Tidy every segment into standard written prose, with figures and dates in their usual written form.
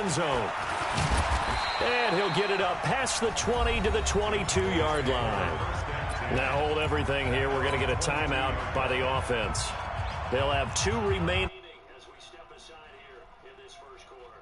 end zone. And he'll get it up past the 20 to the 22-yard line. Now hold everything here. We're going to get a timeout by the offense. They'll have 2 remaining as we step aside here in this first quarter.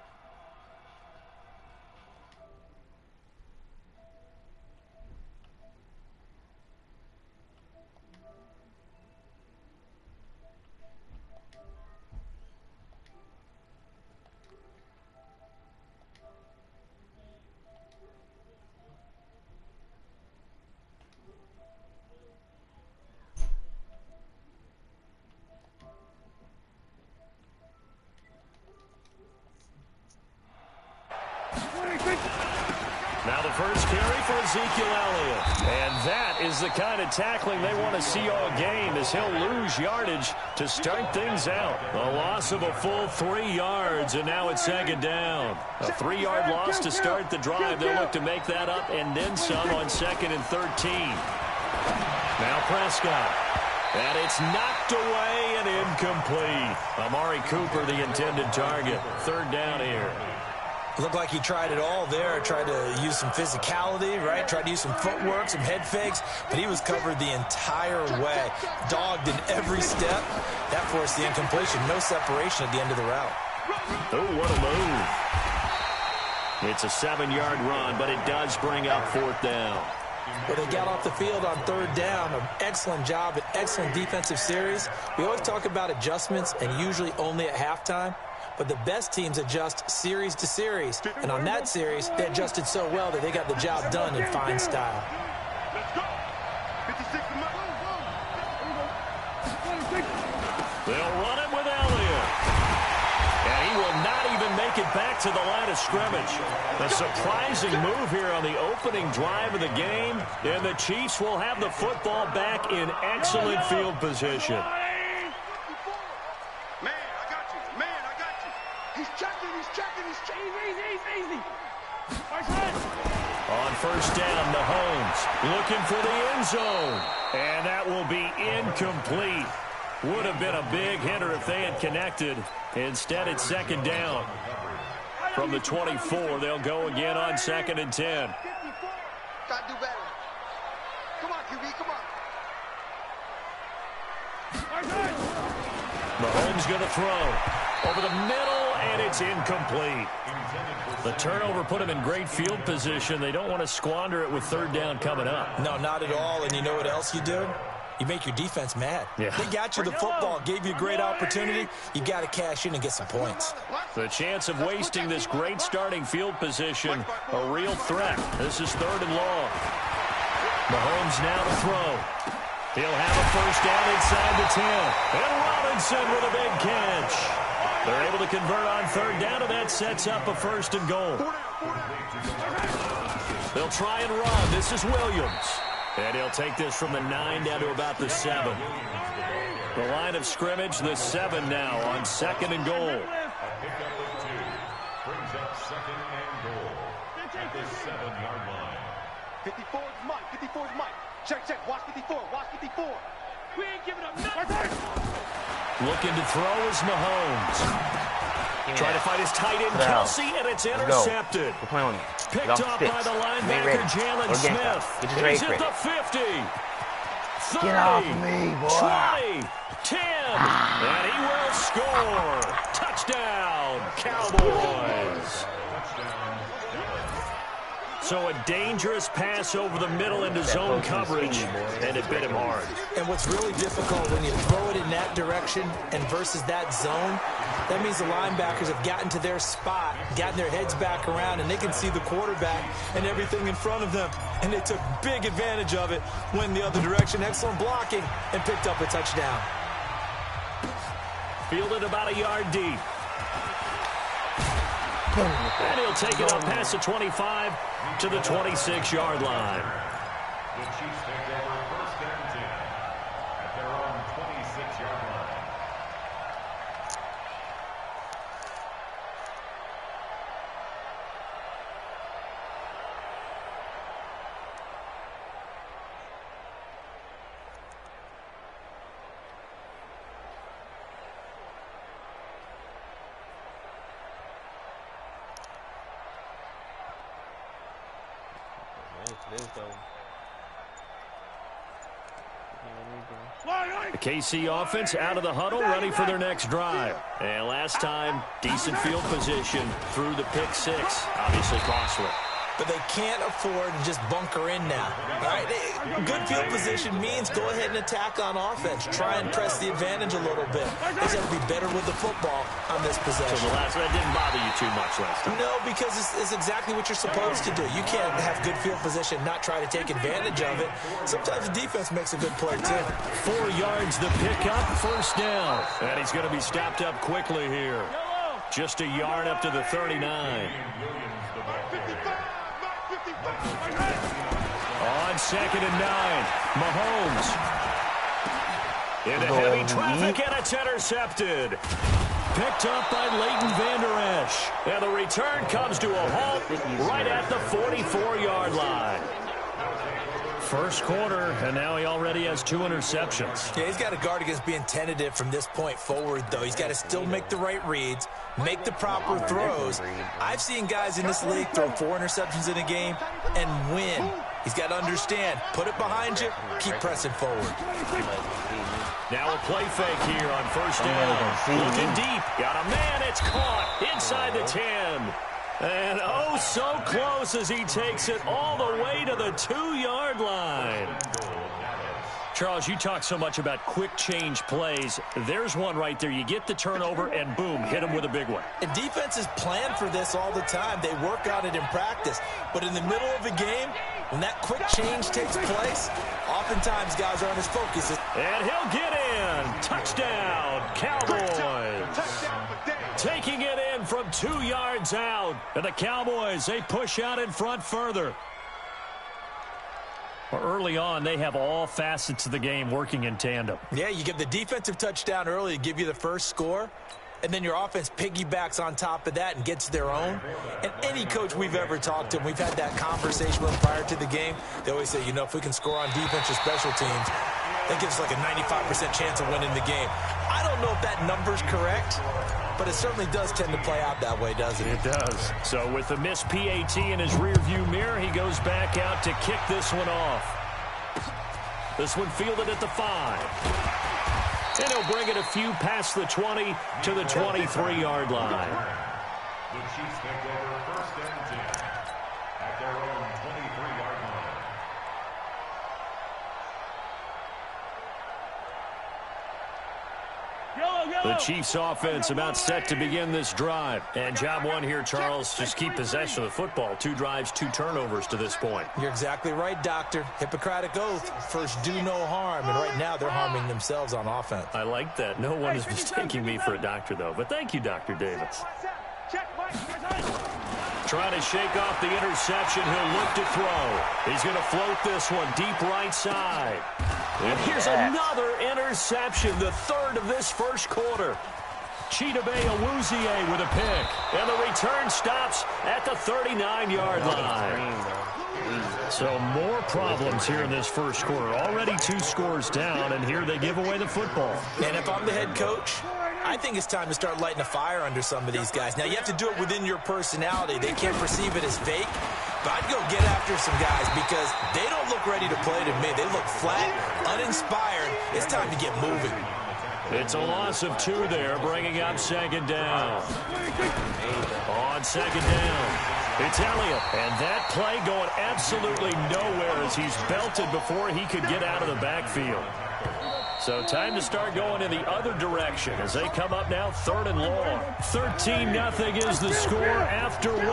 Now the first carry for Ezekiel Elliott. And that is the kind of tackling they want to see all game, as he'll lose yardage to start things out. A loss of a full 3 yards, and now it's second down. A 3-yard loss to start the drive. They'll look to make that up and then some on 2nd and 13. Now Prescott. And it's knocked away and incomplete. Amari Cooper, the intended target. 3rd down here. Looked like he tried it all there. Tried to use some physicality, right? Tried to use some footwork, some head fakes, but he was covered the entire way. Dogged in every step. That forced the incompletion. No separation at the end of the route. Oh, what a move. It's a 7-yard run, but it does bring up 4th down. Well, they got off the field on 3rd down. An excellent job, an excellent defensive series. We always talk about adjustments, and usually only at halftime. But the best teams adjust series to series. And on that series, they adjusted so well that they got the job done in fine style. They'll run it with Elliott. And he will not even make it back to the line of scrimmage. A surprising move here on the opening drive of the game. And the Chiefs will have the football back in excellent field position. On 1st down, Mahomes looking for the end zone. And that will be incomplete. Would have been a big hitter if they had connected. Instead, it's 2nd down. From the 24, they'll go again on 2nd and 10. Gotta do better. Come on, QB, come on. Mahomes going to throw. Over the middle, and it's incomplete. The turnover put him in great field position. They don't want to squander it with 3rd down coming up. No, not at all. And you know what else you do? You make your defense mad. Yeah. They got you the football, gave you a great opportunity. You got to cash in and get some points. The chance of wasting this great starting field position, a real threat. This is 3rd and long. Mahomes now to throw. He'll have a 1st down inside the 10. And Robinson with a big catch. They're able to convert on 3rd down, and that sets up a 1st and goal. They'll try and run. This is Williams. And he'll take this from the 9 down to about the 7. The line of scrimmage, the 7 now on 2nd and goal. Brings up 2nd and goal at the 7-yard line. 54 is Mike. 54 is Mike. Check, check. Watch 54. Watch 54. We ain't giving up nothing. Looking to throw is Mahomes. Trying to find his tight end, Kelsey, and it's intercepted. We're playing on Picked off by the linebacker, Jalen Smith. He's at the 50. 30, Get off me, boy. 20, 10, and he will score. Touchdown, Cowboys. So a dangerous pass over the middle into zone coverage, and it bit him hard. And what's really difficult when you throw it in that direction and versus that zone, that means the linebackers have gotten to their spot, gotten their heads back around, and they can see the quarterback and everything in front of them. And they took big advantage of it, went the other direction, excellent blocking, and picked up a touchdown. Fielded about a yard deep. And he'll take it up past the 25 to the 26-yard line. The Chiefs take over 1st and 10 at their own 26-yard line. The KC offense out of the huddle, ready for their next drive. And last time, decent field position through the pick six. Obviously costly. But they can't afford to just bunker in now. All right, good field position means go ahead and attack on offense. Try and press the advantage a little bit. They got to be better with the football on this possession. So the last one didn't bother you too much last time? No, because it's exactly what you're supposed to do. You can't have good field position, not try to take advantage of it. Sometimes the defense makes a good play, too. 4 yards the pickup, first down. And he's going to be stopped up quickly here. Just a yard up to the 39. On 2nd and 9, Mahomes. Into heavy traffic, and it's intercepted. Picked up by Leighton Vander Esch. And the return comes to a halt right at the 44-yard line. First quarter, and now he already has 2 interceptions. Yeah, he's got to guard against being tentative from this point forward, though. He's got to still make the right reads, make the proper throws. I've seen guys in this league throw 4 interceptions in a game and win. He's got to understand, put it behind you, keep pressing forward. Now a play fake here on first down. Looking deep, got a man, it's caught inside the 10. And oh, so close as he takes it all the way to the 2-yard line. Charles, you talk so much about quick change plays. There's one right there. You get the turnover, and boom, hit him with a big one. And defenses plan for this all the time. They work on it in practice. But in the middle of a game, when that quick change takes place, oftentimes guys aren't as focused. And he'll get in. Touchdown, Cowboys. Taking it in from 2 yards out. And the Cowboys, they push out in front further. Early on, they have all facets of the game working in tandem. Yeah, you give the defensive touchdown early to give you the first score, and then your offense piggybacks on top of that and gets their own. And any coach we've ever talked to, and we've had that conversation with prior to the game, they always say, you know, if we can score on defense or special teams, that gives us like a 95% chance of winning the game. I don't know if that number's correct, but it certainly does tend to play out that way, doesn't it? It does. So with the missed PAT in his rearview mirror, he goes back out to kick this one off. This one fielded at the 5. And he'll bring it a few past the 20 to the 23-yard line. The Chiefs take over first and 10 at their own 23-yard line. The Chiefs offense about set to begin this drive. And job one here, Charles, just keep possession of the football. 2 drives, 2 turnovers to this point. You're exactly right, Doctor. Hippocratic oath. First, do no harm. And right now, they're harming themselves on offense. I like that. No one is mistaking me for a doctor, though. But thank you, Dr. Davis. Trying to shake off the interception. He'll look to throw. He's going to float this one deep right side. And here's another interception, the 3rd of this first quarter. Chidobe Awuzie with a pick. And the return stops at the 39-yard line. So more problems here in this first quarter. Already 2 scores down, and here they give away the football. And if I'm the head coach, I think it's time to start lighting a fire under some of these guys. Now, you have to do it within your personality. They can't perceive it as fake. But I'd go get after some guys because they don't look ready to play to me. They look flat, uninspired. It's time to get moving. It's a loss of 2 there, bringing up 2nd down. On 2nd down, it's Elliott. And that play going absolutely nowhere as he's belted before he could get out of the backfield. So time to start going in the other direction as they come up now 3rd and long. 13-0 is the score after 1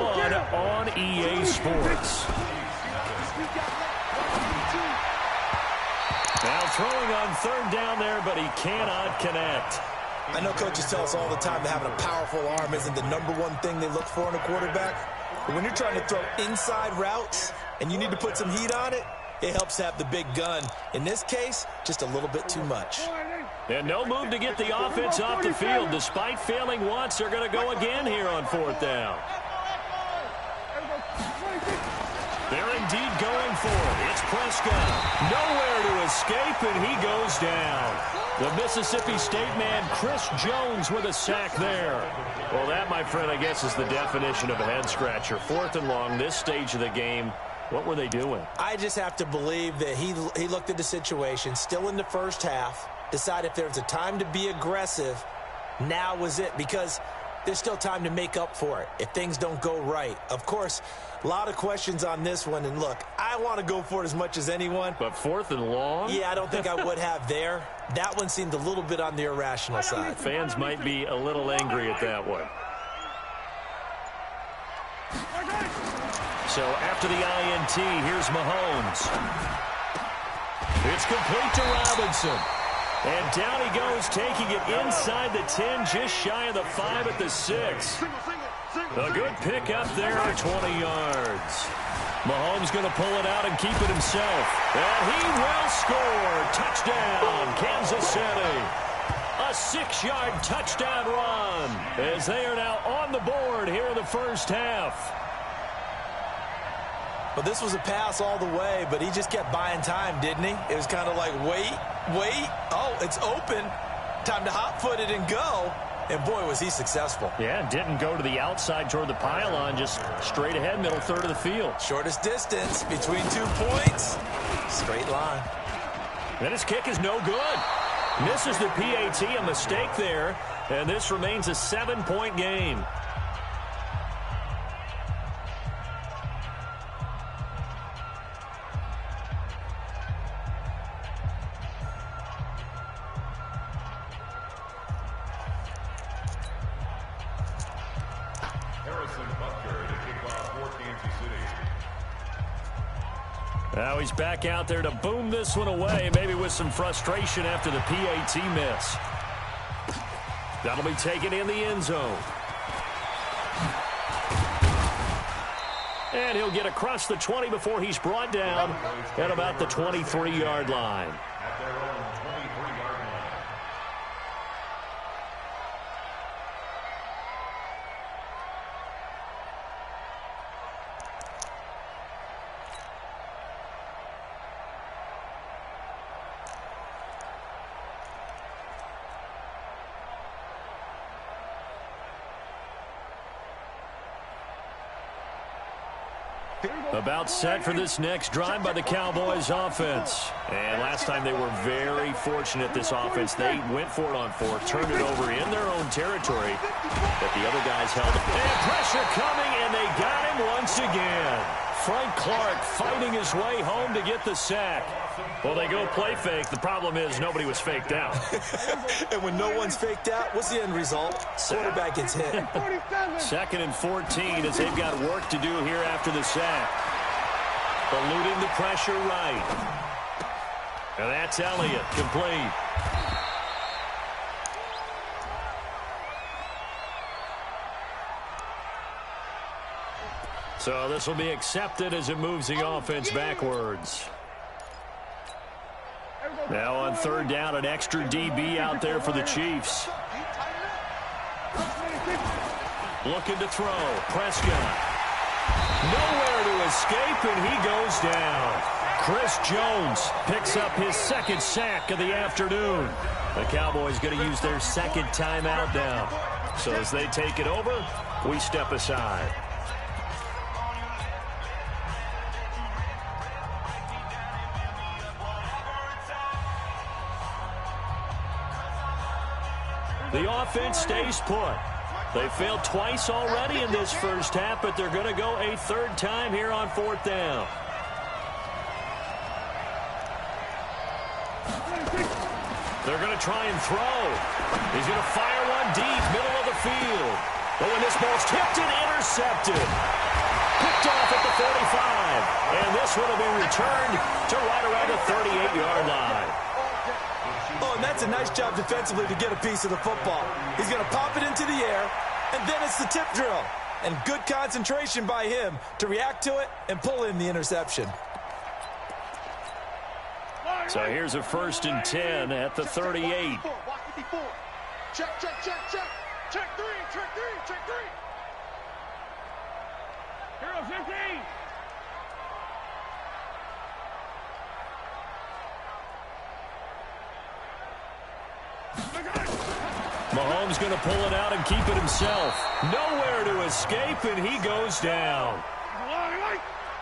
on EA Sports. Now throwing on 3rd down there, but he cannot connect. I know coaches tell us all the time that having a powerful arm isn't the #1 thing they look for in a quarterback. But when you're trying to throw inside routes and you need to put some heat on it, it helps have the big gun. In this case, just a little bit too much. And no move to get the offense off the field. Despite failing once, they're going to go again here on 4th down. They're indeed going for it. It's Prescott. Nowhere to escape, and he goes down. The Mississippi State man, Chris Jones, with a sack there. Well, that, my friend, I guess is the definition of a head-scratcher. 4th and long, this stage of the game. What were they doing? I just have to believe that he looked at the situation, still in the first half, decided if there was a time to be aggressive, now was it, because there's still time to make up for it if things don't go right. Of course, a lot of questions on this one, and look, I want to go for it as much as anyone. But 4th and long? Yeah, I don't think I would have there. That one seemed a little bit on the irrational side. Fans might be a little angry at that one. So after the INT, here's Mahomes. It's complete to Robinson. And down he goes, taking it inside the 10, just shy of the 5 at the 6. A good pick up there, 20 yards. Mahomes going to pull it out and keep it himself. And he will score. Touchdown, Kansas City. A 6-yard touchdown run as they are now on the board here in the first half. Well, this was a pass all the way, but he just kept buying time, didn't he? It was kind of like, wait. Oh, it's open. Time to hot-foot it and go. And, boy, was he successful. Yeah, didn't go to the outside toward the pylon, just straight ahead, middle third of the field. Shortest distance between 2 points. Straight line. And his kick is no good. Misses the PAT, a mistake there. And this remains a 7-point game. Now he's back out there to boom this one away, maybe with some frustration after the PAT miss. That'll be taken in the end zone. And he'll get across the 20 before he's brought down at about the 23-yard line. At their own 23-yard line. About set for this next drive by the Cowboys offense. And last time they were very fortunate, this offense. They went for it on 4, turned it over in their own territory, but the other guys held it. And pressure coming, and they got him once again. Frank Clark fighting his way home to get the sack. Well, they go play fake. The problem is nobody was faked out. And when no one's faked out, what's the end result? Quarterback gets hit. 2nd and 14 as they've got work to do here after the sack. Eluding the pressure right. And that's Elliott, complete. So this will be accepted as it moves the offense backwards. Now on 3rd down, an extra DB out there for the Chiefs. Looking to throw. Prescott. Nowhere to escape, and he goes down. Chris Jones picks up his 2nd sack of the afternoon. The Cowboys going to use their 2nd timeout now. So as they take it over, we step aside. The offense stays put. They failed twice already in this first half, but they're going to go a 3rd time here on 4th down. They're going to try and throw. He's going to fire one deep, middle of the field. But when this ball's tipped and intercepted. Picked off at the 45. And this one will be returned to right around the 38-yard line. Oh, and that's a nice job defensively to get a piece of the football. He's going to pop it into the air, and then it's the tip drill. And good concentration by him to react to it and pull in the interception. So here's a 1st and 10 at the 38. Check. Check 3. Hero 15. Mahomes going to pull it out and keep it himself. Nowhere to escape, and he goes down.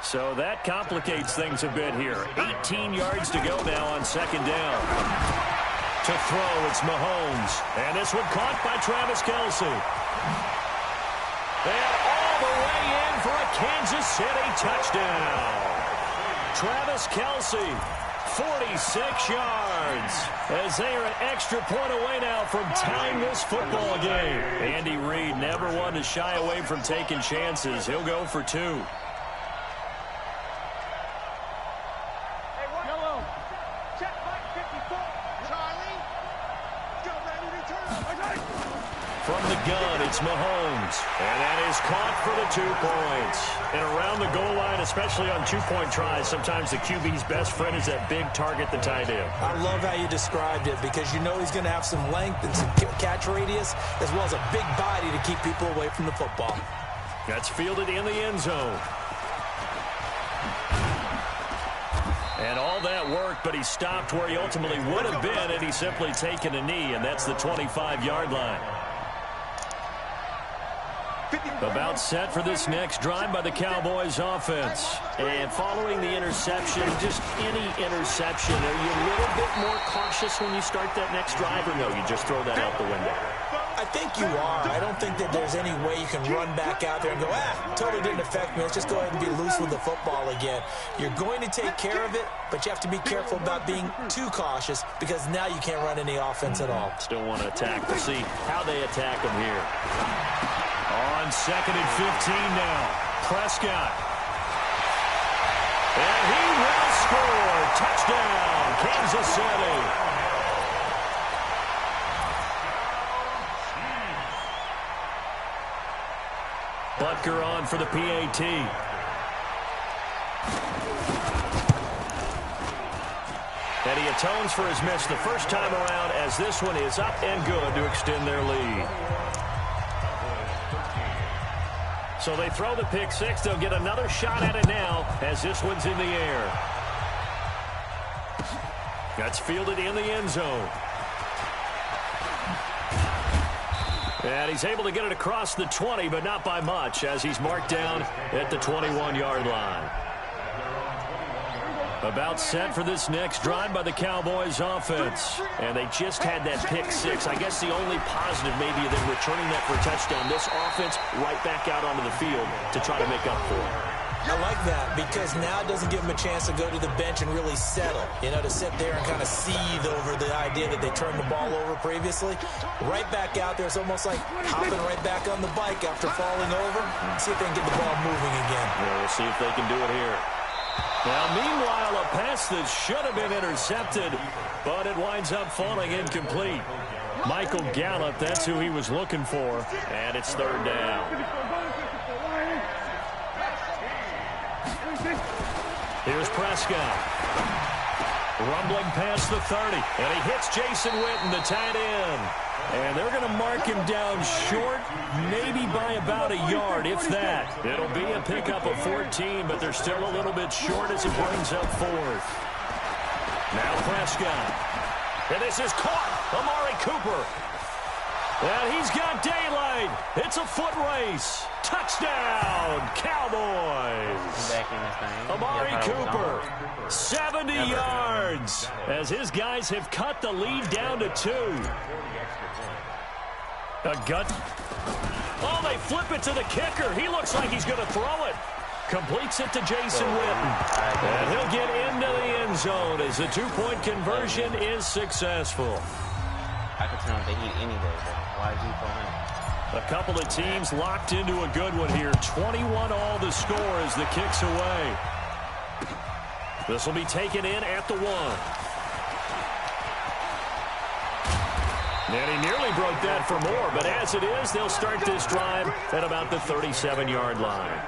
So that complicates things a bit here. 18 yards to go now on second down. To throw, it's Mahomes. And this one caught by Travis Kelce. And all the way in for a Kansas City touchdown. Travis Kelce, 46 yards. As they are an extra point away now from tying this football game. Andy Reid never one to shy away from taking chances. He'll go for 2. From the gun, it's Mahomes. And that is caught for the 2 points. And around the goal line, especially on 2-point tries, sometimes the QB's best friend is that big target, the tight end. I love how you described it because you know he's going to have some length and some catch radius as well as a big body to keep people away from the football. That's fielded in the end zone. And all that worked, but he stopped where he ultimately would have been had he simply taken a knee, and that's the 25-yard line. About set for this next drive by the Cowboys offense. And following the interception, just any interception, are you a little bit more cautious when you start that next drive, or no, you just throw that out the window? I think you are. I don't think that there's any way you can run back out there and go, totally didn't affect me. Let's just go ahead and be loose with the football again. You're going to take care of it, but you have to be careful about being too cautious because now you can't run any offense at all. Still want to attack. We'll see how they attack them here. On 2nd and 15 now. Prescott. And he will score. Touchdown, Kansas City. Butker on for the PAT. And he atones for his miss the first time around as this one is up and good to extend their lead. So they throw the pick 6. They'll get another shot at it now as this one's in the air. That's fielded in the end zone. And he's able to get it across the 20, but not by much as he's marked down at the 21-yard line. About set for this next drive by the Cowboys offense. And they just had that pick 6. I guess the only positive maybe of them returning that for a touchdown. This offense right back out onto the field to try to make up for it. I like that because now it doesn't give them a chance to go to the bench and really settle. You know, to sit there and kind of seethe over the idea that they turned the ball over previously. Right back out there, it's almost like hopping right back on the bike after falling over. See if they can get the ball moving again. Yeah, we'll see if they can do it here. Now, meanwhile, a pass that should have been intercepted, but it winds up falling incomplete. Michael Gallup, that's who he was looking for, and it's 3rd down. Here's Prescott. Rumbling past the 30, and he hits Jason Witten, the tight end. And they're going to mark him down short, maybe by about a yard, if that. It'll be a pickup of 14, but they're still a little bit short as it brings up 4th. Now Prescott. And this is caught. Amari Cooper. And he's got daylight. It's a foot race. Touchdown, Cowboys. Amari Cooper, 70 yards, as his guys have cut the lead down to 2. A gut. Oh, they flip it to the kicker. He looks like he's going to throw it. Completes it to Jason Witten. And he'll get into the end zone as the 2-point conversion is successful. I could tell they eat any day, but why did you call him? A couple of teams locked into a good one here. 21-all the score as the kick's away. This will be taken in at the 1. And he nearly broke that for more, but as it is, they'll start this drive at about the 37-yard line.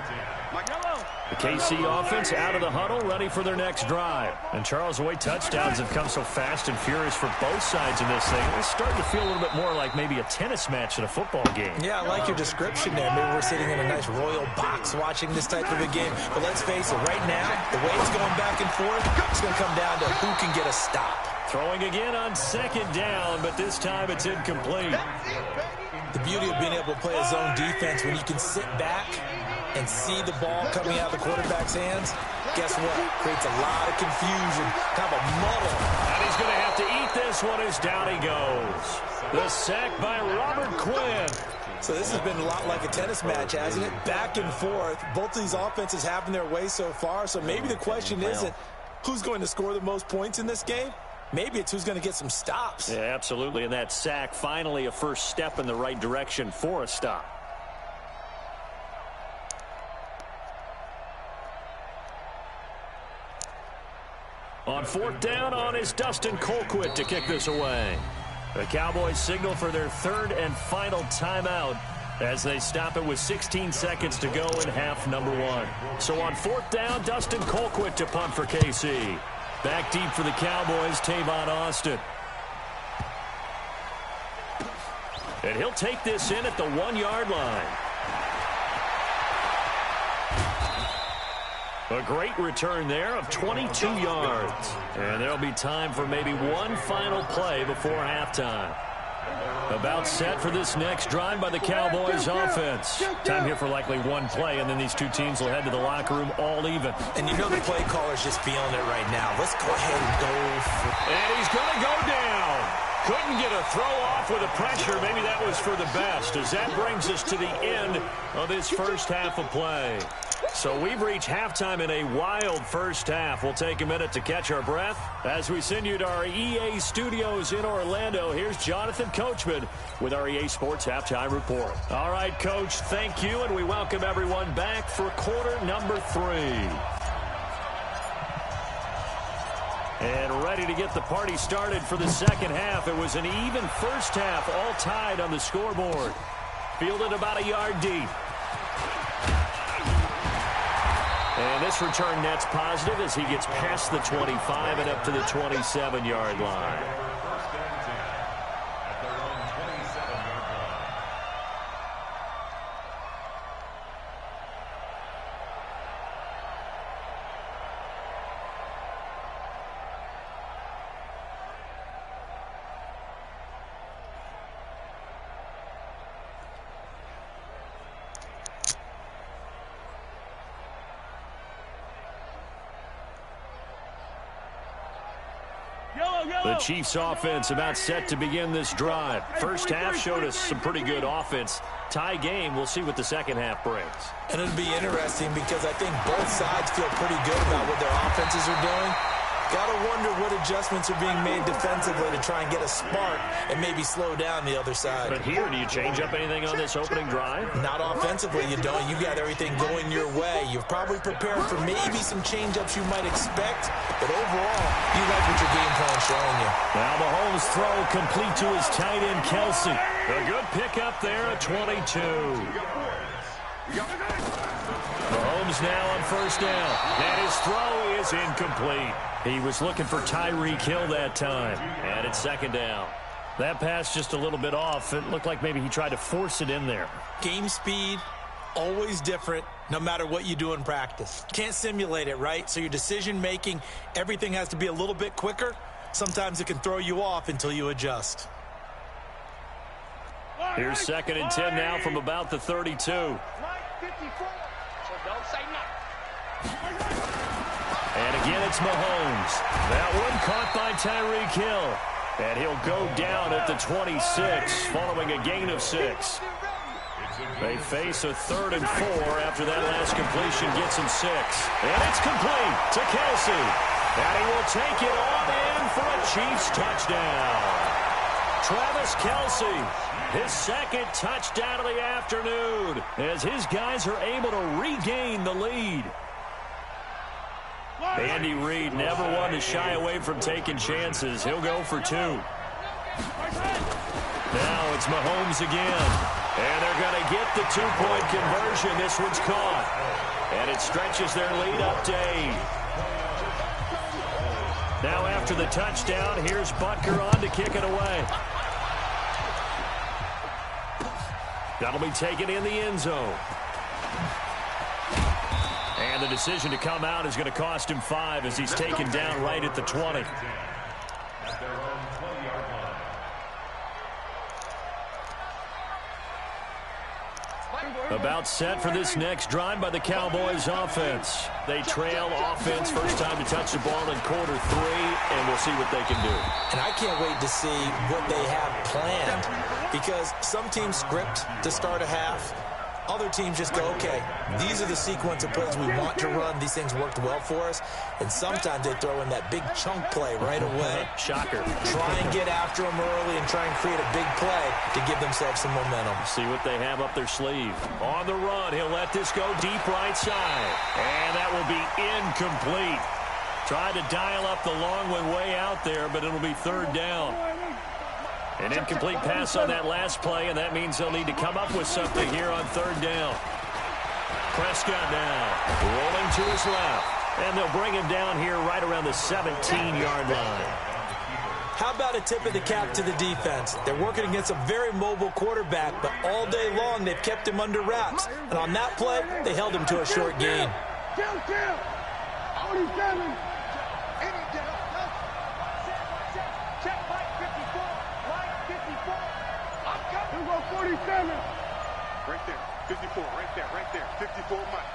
The KC offense out of the huddle, ready for their next drive. And Charles, the way touchdowns have come so fast and furious for both sides in this thing, it's starting to feel a little bit more like maybe a tennis match in a football game. Yeah, I like your description there. Maybe we're sitting in a nice royal box watching this type of a game. But let's face it, right now, the way it's going back and forth, it's going to come down to who can get a stop. Throwing again on 2nd down, but this time it's incomplete. The beauty of being able to play a zone defense when you can sit back and see the ball coming out of the quarterback's hands, guess what? Creates a lot of confusion, kind of a muddle. And he's going to have to eat this one as down he goes. The sack by Robert Quinn. So this has been a lot like a tennis match, hasn't it? Back and forth. Both of these offenses having their way so far. So maybe the question isn't who's going to score the most points in this game. Maybe it's who's going to get some stops. Yeah, absolutely. And that sack, finally a first step in the right direction for a stop. On fourth down on is Dustin Colquitt to kick this away. The Cowboys signal for their third and final timeout as they stop it with 16 seconds to go in half number one. So on fourth down, Dustin Colquitt to punt for KC. Back deep for the Cowboys, Tavon Austin. And he'll take this in at the 1-yard line. A great return there of 22 yards. And there'll be time for maybe one final play before halftime. About set for this next drive by the Cowboys offense. Time here for likely one play, and then these two teams will head to the locker room all even. And you know the play caller's just feeling it right now. Let's go ahead and go for it. And he's going to go down. Couldn't get a throw off with the pressure. Maybe that was for the best, as that brings us to the end of this first half of play. So we've reached halftime in a wild first half. We'll take a minute to catch our breath as we send you to our EA studios in Orlando. Here's Jonathan Coachman with our EA Sports Halftime Report. All right, Coach, thank you, and we welcome everyone back for quarter number 3. And ready to get the party started for the second half. It was an even first half, all tied on the scoreboard. Fielded about a yard deep. And this return net's positive as he gets past the 25 and up to the 27-yard line. The Chiefs offense about set to begin this drive. First half showed us some pretty good offense. Tie game, we'll see what the second half brings. And it'll be interesting because I think both sides feel pretty good about what their offenses are doing. Gotta wonder what adjustments are being made defensively to try and get a spark and maybe slow down the other side. But here, do you change up anything on this opening drive? Not offensively, you don't. You got everything going your way. You've probably prepared for maybe some change-ups you might expect, but overall, you like what your game plan's showing you. Now Mahomes' throw complete to his tight end, Kelsey. A good pickup there at 22. Mahomes now on first down, and his throw is incomplete. He was looking for Tyreek Hill that time, and it's second down. That pass just a little bit off. It looked like maybe he tried to force it in there. Game speed, always different, no matter what you do in practice. Can't simulate it, right? So your decision-making, everything has to be a little bit quicker. Sometimes it can throw you off until you adjust. Here's second and 10 now from about the 32. And again, it's Mahomes. That one caught by Tyreek Hill. And he'll go down at the 26 following a gain of 6. They face a 3rd and 4 after that last completion gets him 6. And it's complete to Kelsey. And he will take it on in for a Chiefs touchdown. Travis Kelsey, his second touchdown of the afternoon, as his guys are able to regain the lead. Andy Reid never one to shy away from taking chances. He'll go for 2. Now it's Mahomes again. And they're going to get the 2-point conversion. This one's caught. And it stretches their lead up to 8. Now after the touchdown, here's Butker on to kick it away. That'll be taken in the end zone. And the decision to come out is going to cost him 5 as he's taken down right at the 20. About set for this next drive by the Cowboys offense. They trail offense, first time to touch the ball in quarter 3, and we'll see what they can do. And I can't wait to see what they have planned, because some teams script to start a half. Other teams just go, okay, these are the sequence of plays we want to run. These things worked well for us. And sometimes they throw in that big chunk play right away. Shocker. Try and get after them early and try and create a big play to give themselves some momentum. See what they have up their sleeve. On the run, he'll let this go deep right side. And that will be incomplete. Tried to dial up the long one way out there, but it'll be third down. An incomplete pass on that last play, and that means they'll need to come up with something here on third down. Prescott now rolling to his left, and they'll bring him down here right around the 17-yard line. How about a tip of the cap to the defense? They're working against a very mobile quarterback, but all day long they've kept him under wraps. And on that play, they held him to a short gain. Right there, 54, right there, 54 Mike.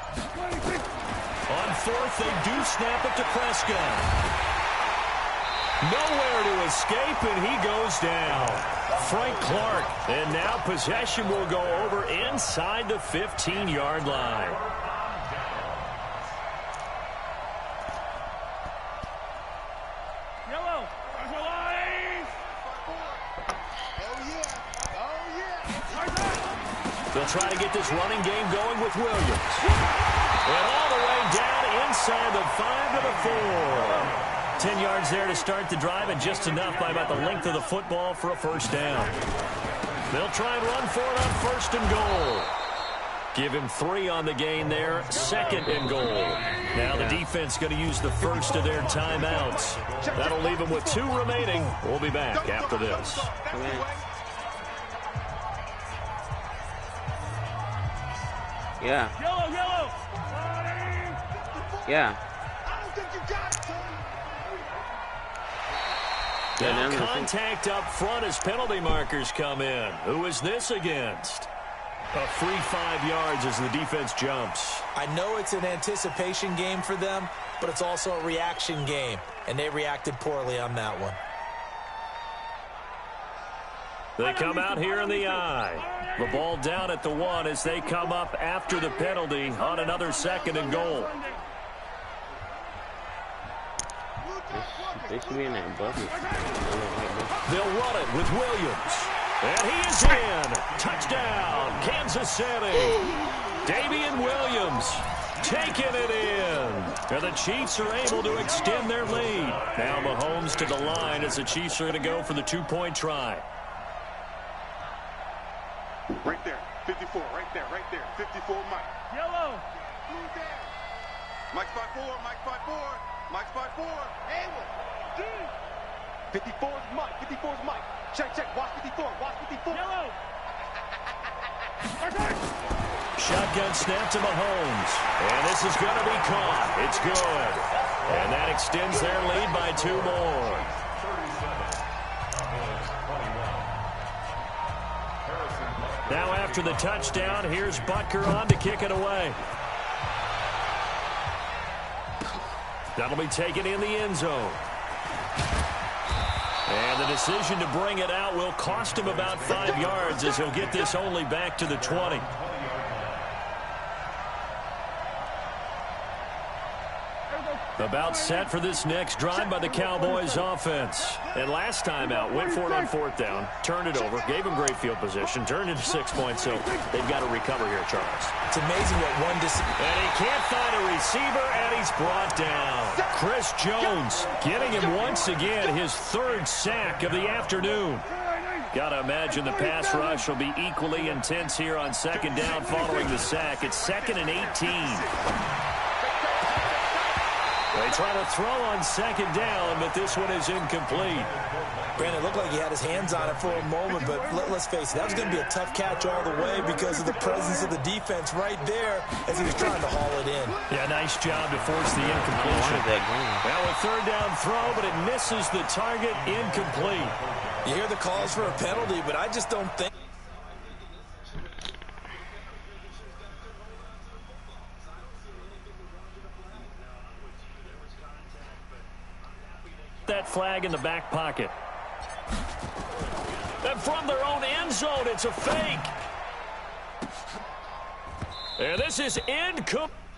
On fourth, they do snap it to Prescott. Nowhere to escape, and he goes down. Frank Clark, and now possession will go over inside the 15-yard line. They'll try to get this running game going with Williams. And all the way down inside the 5 to the 4. 10 yards there to start the drive, and just enough by about the length of the football for a first down. They'll try and run for it on first and goal. Give him 3 on the gain there, second and goal. Now the defense going to use the first of their timeouts. That'll leave them with 2 remaining. We'll be back after this. Yeah. Yeah. Now contact up front as penalty markers come in. Who is this against? A free 5 yards as the defense jumps. I know it's an anticipation game for them, but it's also a reaction game, and they reacted poorly on that one. They come out here in the eye. The ball down at the 1 as they come up after the penalty on another second and goal. They should be in that bucket. They'll run it with Williams. And he is in. Touchdown, Kansas City. Damian Williams taking it in. And the Chiefs are able to extend their lead. Now Mahomes to the line as the Chiefs are going to go for the 2-point try. Right there, 54, right there, 54 Mike. Yellow. Blue down. Mike's 5-4, Mike's 5-4, Mike's 5-4. And 54's Mike, 54's Mike. Check, watch 54, watch 54. Yellow. Shotgun snap to Mahomes. And this is going to be caught. It's good. And that extends their lead by 2 more. Now after the touchdown, here's Butker on to kick it away. That'll be taken in the end zone. And the decision to bring it out will cost him about 5 yards as he'll get this only back to the 20. About set for this next drive by the Cowboys offense. And last time out, went for it on 4th down, turned it over, gave him great field position, turned into 6 points, so they've got to recover here, Charles. It's amazing what one and he can't find a receiver, and he's brought down. Chris Jones getting him once again, his 3rd sack of the afternoon. Got to imagine the pass rush will be equally intense here on 2nd down following the sack. It's 2nd and 18. They try to throw on 2nd down, but this one is incomplete. Brandon, it looked like he had his hands on it for a moment, but let's face it, that was going to be a tough catch all the way because of the presence of the defense right there as he was trying to haul it in. Yeah, nice job to force the incompletion. Now a 3rd down throw, but it misses the target, incomplete. You hear the calls for a penalty, but I just don't think. that flag in the back pocket. And from their own end zone, it's a fake. And this is incomplete.